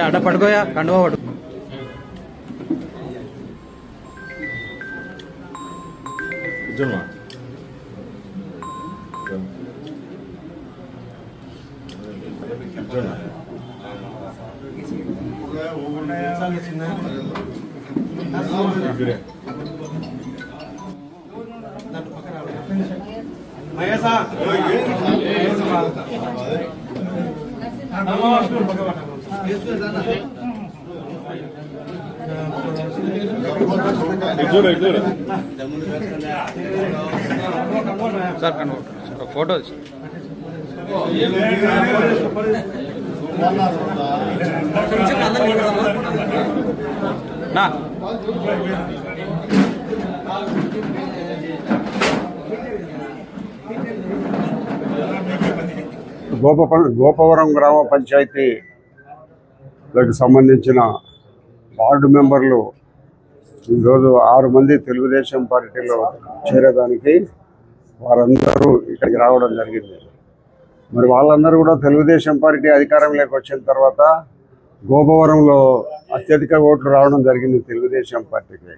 అడ్డ పడుకోయా కండువా పడు సార్ కనుక ఫోటో నా గోపవరం గ్రామ పంచాయతీలకు సంబంధించిన వార్డు మెంబర్లు ఈరోజు 6 మంది తెలుగుదేశం పార్టీలో చేరేదానికి వారందరూ ఇక్కడికి రావడం జరిగింది. మరి వాళ్ళందరూ కూడా తెలుగుదేశం పార్టీ అధికారంలోకి వచ్చిన తర్వాత గోపవరంలో అత్యధిక ఓట్లు రావడం జరిగింది తెలుగుదేశం పార్టీకి.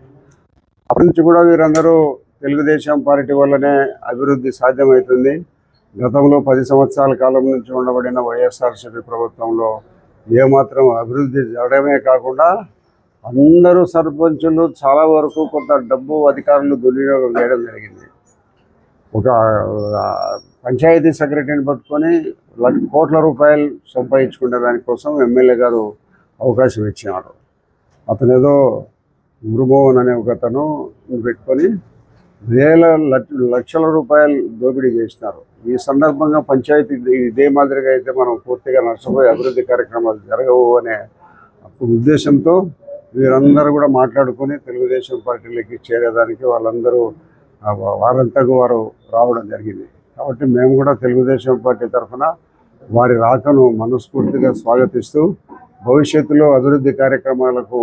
అప్పటి నుంచి కూడా వీరందరూ తెలుగుదేశం పార్టీ వల్లనే అభివృద్ధి సాధ్యమవుతుంది. గతంలో 10 సంవత్సరాల కాలం నుంచి ఉండబడిన వైఎస్ఆర్సీపీ ప్రభుత్వంలో ఏమాత్రం అభివృద్ధి జరగడమే కాకుండా అందరూ సర్పంచులు చాలా వరకు కొంత డబ్బు అధికారులు దుర్వినియోగం చేయడం జరిగింది. ఒక పంచాయతీ సెక్రటరీని పట్టుకొని కోట్ల రూపాయలు సంపాదించుకునే దానికోసం ఎమ్మెల్యే గారు అవకాశం ఇచ్చినారు. అతను ఏదో గురుమోహన్ అనే ఒక అతను పెట్టుకొని లక్షల రూపాయలు దోపిడీ చేసినారు. ఈ సందర్భంగా పంచాయతీ ఇదే మాదిరిగా అయితే మనం పూర్తిగా నష్టపోయి అభివృద్ధి కార్యక్రమాలు జరగవు అనే ఉద్దేశంతో వీరందరూ కూడా మాట్లాడుకొని తెలుగుదేశం పార్టీలోకి చేరేదానికి వాళ్ళందరూ వారంతకు వారు రావడం జరిగింది. కాబట్టి మేము కూడా తెలుగుదేశం పార్టీ తరఫున వారి రాకను మనస్ఫూర్తిగా స్వాగతిస్తూ భవిష్యత్తులో అభివృద్ధి కార్యక్రమాలకు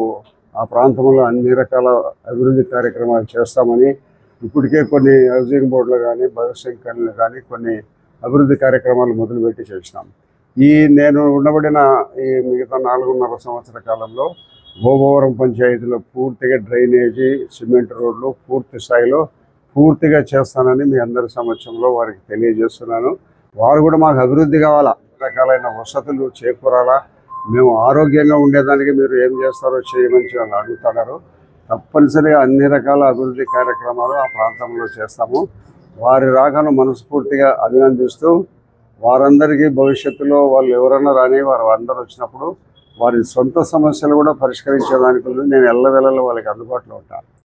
ఆ ప్రాంతంలో అన్ని రకాల అభివృద్ధి కార్యక్రమాలు చేస్తామని ఇప్పటికే కొన్ని హౌసింగ్ బోర్డులు కానీ భవిష్యత్ కళలు కానీ కొన్ని అభివృద్ధి కార్యక్రమాలు మొదలుపెట్టి చేసినాం. నేను ఉండబడిన ఈ మిగతా 4.5 సంవత్సర కాలంలో గోపవరం పంచాయతీలో పూర్తిగా డ్రైనేజీ, సిమెంట్ రోడ్లు పూర్తి స్థాయిలో పూర్తిగా చేస్తానని మీ అందరి సమక్షంలో వారికి తెలియజేస్తున్నాను. వారు కూడా మాకు అభివృద్ధి కావాలా, రకాలైన వసతులు చేకూరాలా, మేము ఆరోగ్యంగా ఉండేదానికి మీరు ఏం చేస్తారో చేయమని వాళ్ళు అడుగుతున్నారు. తప్పనిసరిగా అన్ని రకాల అభివృద్ధి కార్యక్రమాలు ఆ ప్రాంతంలో చేస్తాము. వారి రాకను మనస్ఫూర్తిగా అభినందిస్తూ వారందరికీ భవిష్యత్తులో వాళ్ళు ఎవరైనా రాని వారు అందరూ వచ్చినప్పుడు వారి సొంత సమస్యలు కూడా పరిష్కరించేదానికి నేను ఎల్లవేళలో వాళ్ళకి అందుబాటులో ఉంటాను.